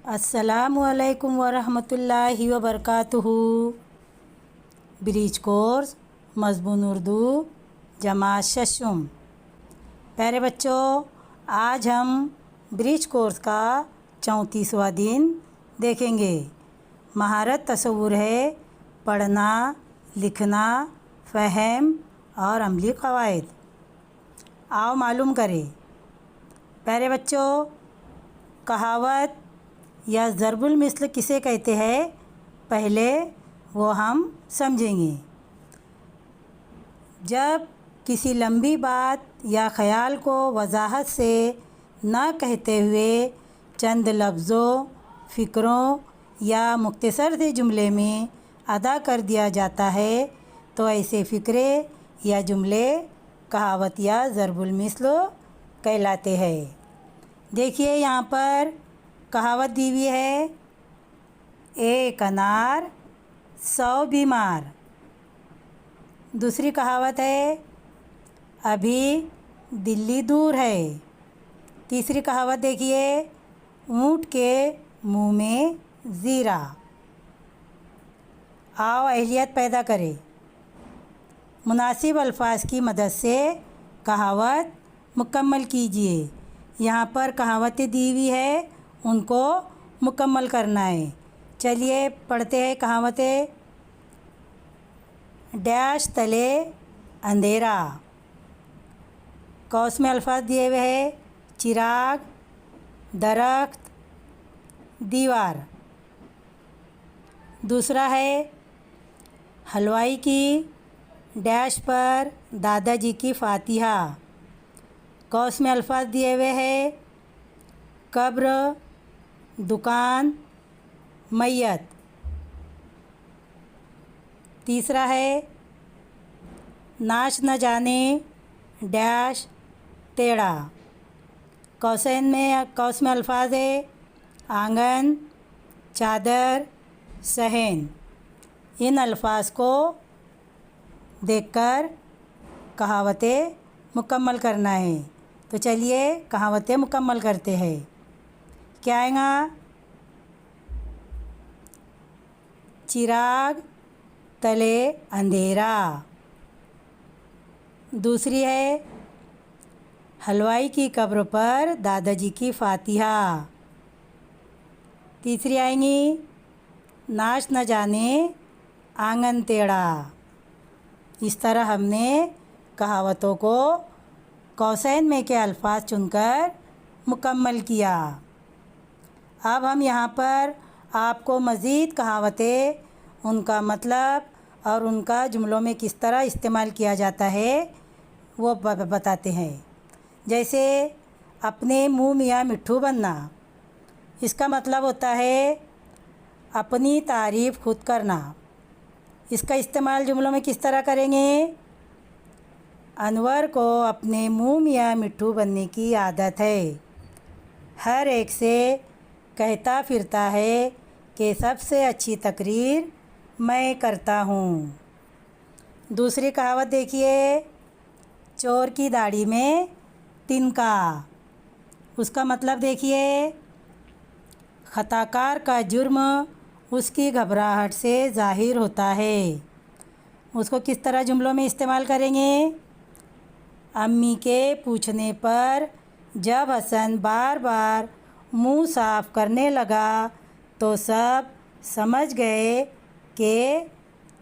अस्सलामुअलैकुम वरहमतुल्लाहि वबरकातुहू। Bridge course मज़मून Urdu जमात शशुम। प्यारे बच्चों, आज हम ब्रिज कोर्स का 34वां दिन देखेंगे। महारत तसव्वुर है पढ़ना, लिखना, फ़हम और अमली क़वाइद। आओ मालूम करें। प्यारे बच्चों, कहावत या ज़रबुल मिस्ल किसे कहते हैं, पहले वो हम समझेंगे। जब किसी लंबी बात या ख़याल को वजाहत से न कहते हुए चंद लफ्ज़ों, फ़िक्रों या मुख्तसर से जुमले में अदा कर दिया जाता है तो ऐसे फ़िक्रे या जुमले कहावत या ज़रबुल मिस्ल कहलाते हैं। देखिए यहाँ पर कहावत दी हुई है, एक अनार 100 बीमार। दूसरी कहावत है, अभी दिल्ली दूर है। तीसरी कहावत देखिए, ऊँट के मुंह में ज़ीरा। आओ अहलियत पैदा करें। मुनासिब अल्फाज की मदद से कहावत मुकम्मल कीजिए। यहाँ पर कहावतें दी हुई है, उनको मुकम्मल करना है। चलिए पढ़ते हैं कहावतें। डैश तले अंधेरा। कौस में अल्फाज दिए हुए हैं, चिराग, दरख्त, दीवार। दूसरा है, हलवाई की डैश पर दादाजी की फातिहा। कौस में अल्फाज दिए हुए हैं, कब्र, दुकान, मैयत। तीसरा है, नाच न जाने डैश टेढ़ा। कौस में अल्फाज है, आंगन, चादर, सहन। इन अल्फाज को देखकर कहावतें मुकम्मल करना है। तो चलिए कहावतें मुकम्मल करते हैं। क्या आएगा? चिराग तले अंधेरा। दूसरी है, हलवाई की कब्र पर दादाजी की फातिहा। तीसरी आएंगी, नाच न जाने आंगन टेढ़ा। इस तरह हमने कहावतों को कौसैन में के अल्फाज चुनकर मुकम्मल किया। अब हम यहाँ पर आपको मज़ीद कहावतें, उनका मतलब और उनका जुमलों में किस तरह इस्तेमाल किया जाता है वो बताते हैं। जैसे अपने मुँह मियाँ मिट्ठू बनना, इसका मतलब होता है अपनी तारीफ़ खुद करना। इसका इस्तेमाल जुमलों में किस तरह करेंगे? अनवर को अपने मुँह मियाँ मिट्ठू बनने की आदत है। हर एक से कहता फिरता है कि सबसे अच्छी तकरीर मैं करता हूँ। दूसरी कहावत देखिए, चोर की दाढ़ी में तिनका। उसका मतलब देखिए, खताकार का जुर्म उसकी घबराहट से ज़ाहिर होता है। उसको किस तरह जुमलों में इस्तेमाल करेंगे? अम्मी के पूछने पर जब हसन बार बार मुंह साफ़ करने लगा तो सब समझ गए कि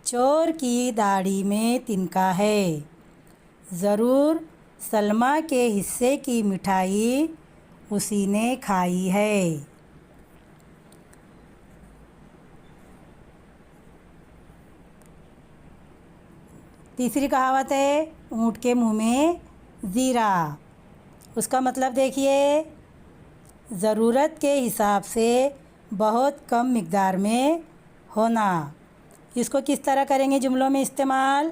चोर की दाढ़ी में तिनका है। ज़रूर सलमा के हिस्से की मिठाई उसी ने खाई है। तीसरी कहावत है, ऊँट के मुंह में ज़ीरा। उसका मतलब देखिए, ज़रूरत के हिसाब से बहुत कम मिक़दार में होना। इसको किस तरह करेंगे जुमलों में इस्तेमाल?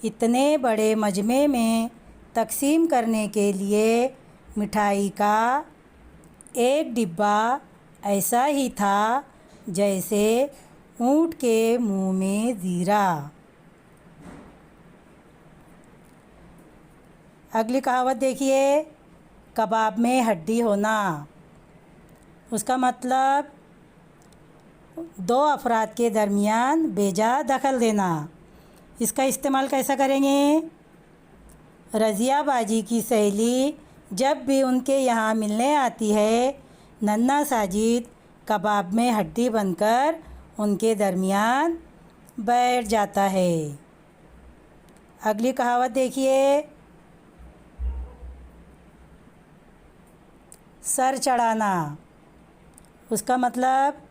इतने बड़े मजमे में तकसीम करने के लिए मिठाई का एक डिब्बा ऐसा ही था जैसे ऊँट के मुंह में ज़ीरा। अगली कहावत देखिए, कबाब में हड्डी होना। उसका मतलब दो अफराद के दरमियान बेजा दखल देना। इसका इस्तेमाल कैसा करेंगे? रज़िया बाजी की सहेली जब भी उनके यहाँ मिलने आती है, नन्हा साजिद कबाब में हड्डी बनकर उनके दरमियान बैठ जाता है। अगली कहावत देखिए, सर चढ़ाना। उसका मतलब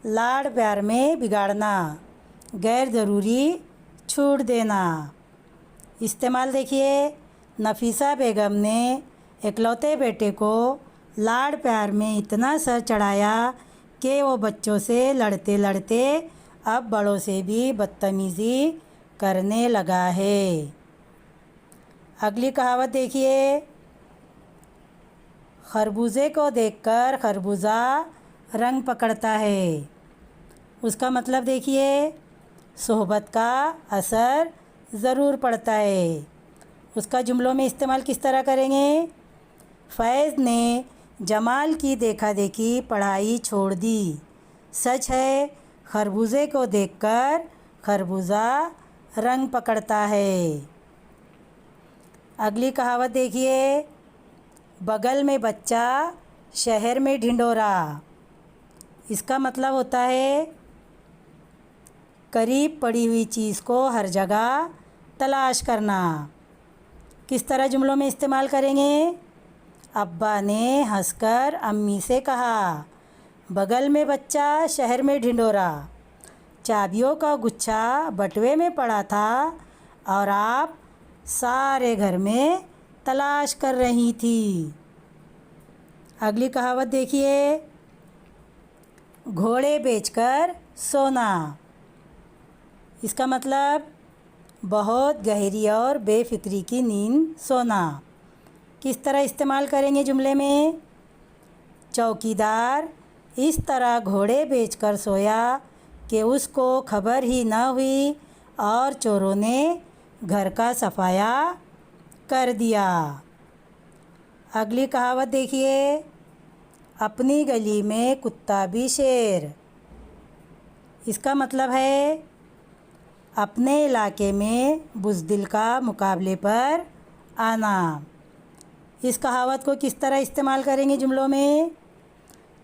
लाड़ प्यार में बिगाड़ना, गैर ज़रूरी छूट देना। इस्तेमाल देखिए, नफीसा बेगम ने इकलौते बेटे को लाड़ प्यार में इतना सर चढ़ाया कि वो बच्चों से लड़ते लड़ते अब बड़ों से भी बदतमीज़ी करने लगा है। अगली कहावत देखिए, खरबूजे को देखकर खरबूजा रंग पकड़ता है। उसका मतलब देखिए, सोहबत का असर ज़रूर पड़ता है। उसका जुमलों में इस्तेमाल किस तरह करेंगे? फैज़ ने जमाल की देखा देखी पढ़ाई छोड़ दी। सच है, खरबूजे को देखकर खरबूजा रंग पकड़ता है। अगली कहावत देखिए, बगल में बच्चा शहर में ढिंढोरा। इसका मतलब होता है करीब पड़ी हुई चीज़ को हर जगह तलाश करना। किस तरह जुमलों में इस्तेमाल करेंगे? अब्बा ने हंसकर अम्मी से कहा, बगल में बच्चा शहर में ढिंढोरा, चाबियों का गुच्छा बटुए में पड़ा था और आप सारे घर में तलाश कर रही थी। अगली कहावत देखिए, घोड़े बेचकर सोना। इसका मतलब बहुत गहरी और बेफिक्री की नींद सोना। किस तरह इस्तेमाल करेंगे जुमले में? चौकीदार इस तरह घोड़े बेचकर सोया कि उसको खबर ही न हुई और चोरों ने घर का सफाया कर दिया। अगली कहावत देखिए, अपनी गली में कुत्ता भी शेर। इसका मतलब है अपने इलाके में बुज़दिल का मुकाबले पर आना। इस कहावत को किस तरह इस्तेमाल करेंगे जुमलों में?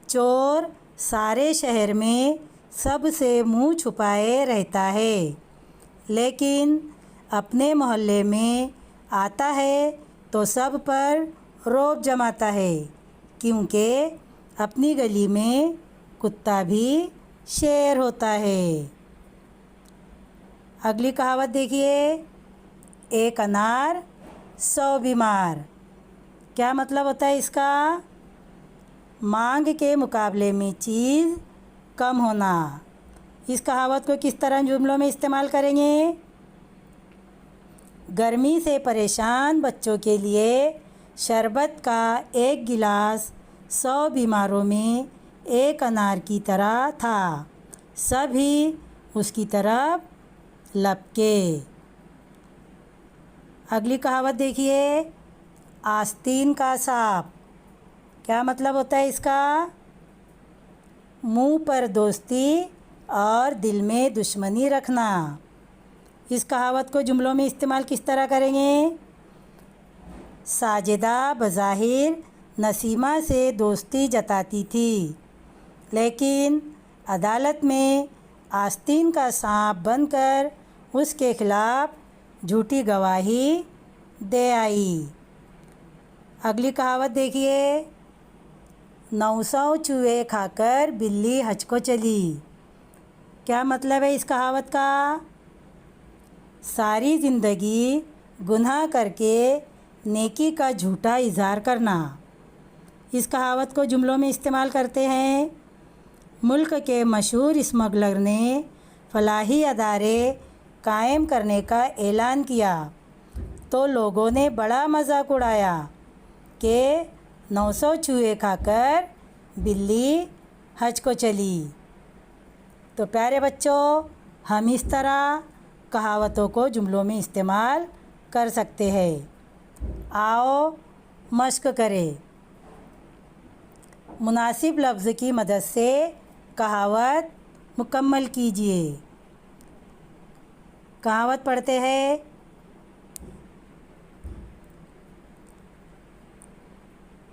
चोर सारे शहर में सबसे मुंह छुपाए रहता है, लेकिन अपने मोहल्ले में आता है तो सब पर रौब जमाता है, क्योंकि अपनी गली में कुत्ता भी शेर होता है। अगली कहावत देखिए, एक अनार 100 बीमार। क्या मतलब होता है इसका? मांग के मुकाबले में चीज़ कम होना। इस कहावत को किस तरह जुमलों में इस्तेमाल करेंगे? गर्मी से परेशान बच्चों के लिए शरबत का एक गिलास 100 बीमारों में एक अनार की तरह था, सभी उसकी तरफ लपके। अगली कहावत देखिए, आस्तीन का सांप। क्या मतलब होता है इसका? मुंह पर दोस्ती और दिल में दुश्मनी रखना। इस कहावत को जुमलों में इस्तेमाल किस तरह करेंगे? साजिदा बज़ाहिर नसीमा से दोस्ती जताती थी, लेकिन अदालत में आस्तीन का सांप बनकर उसके खिलाफ झूठी गवाही दे आई। अगली कहावत देखिए, 900 चूहे खाकर बिल्ली हज को चली। क्या मतलब है इस कहावत का? सारी ज़िंदगी गुनाह करके नेकी का झूठा इज़हार करना। इस कहावत को जुमलों में इस्तेमाल करते हैं। मुल्क के मशहूर स्मगलर ने फलाही अदारे कायम करने का ऐलान किया तो लोगों ने बड़ा मजाक उड़ाया कि 900 चूहे खाकर बिल्ली हज को चली। तो प्यारे बच्चों, हम इस तरह कहावतों को जुमलों में इस्तेमाल कर सकते हैं। आओ मश्क करें। मुनासिब लफ्ज़ की मदद से कहावत मुकम्मल कीजिए। कहावत पढ़ते हैं।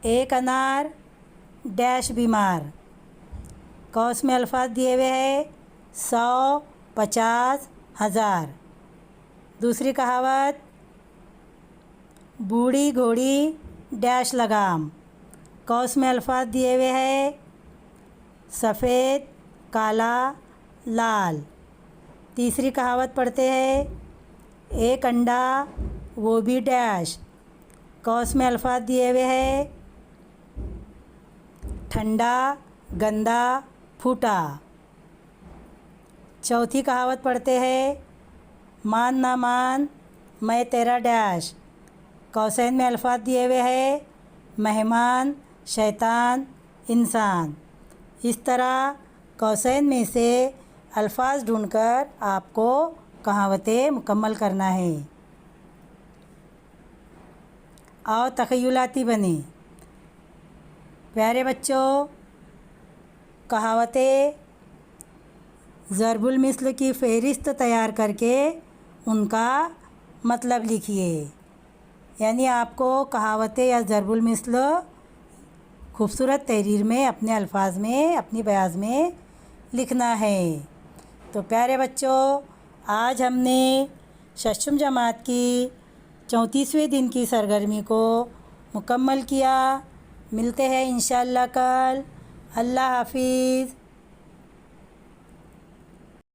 एक अनार डैश बीमार। कौस में अल्फाज दिए हुए हैं 100, 50, 1000। दूसरी कहावत बूढ़ी घोड़ी डैश लगाम। कौस में अल्फाज दिए हुए हैं सफ़ेद, काला, लाल। तीसरी कहावत पढ़ते हैं एक अंडा वो भी डैश। कौस में अल्फाज दिए हुए हैं ठंडा, गंदा, फूटा। चौथी कहावत पढ़ते हैं मान ना मान मैं तेरा डैश। कौसैन में अल्फाज दिए हुए हैं मेहमान, शैतान, इंसान। इस तरह कौसैन में से अल्फाज ढूंढकर आपको कहावतें मुकम्मल करना है। और तख़य्युलाती बने। प्यारे बच्चों, कहावतें ज़रबुल मिस्ल की फ़हरिस्त तैयार करके उनका मतलब लिखिए। यानी आपको कहावतें या ज़रबुल मिस्ल खूबसूरत तहरीर में अपने अल्फाज में, अपनी बयाज़ में लिखना है। तो प्यारे बच्चों, आज हमने षष्ठम जमात की 34वें दिन की सरगर्मी को मुकम्मल किया। मिलते हैं इंशाअल्लाह कल। अल्लाह हाफिज़।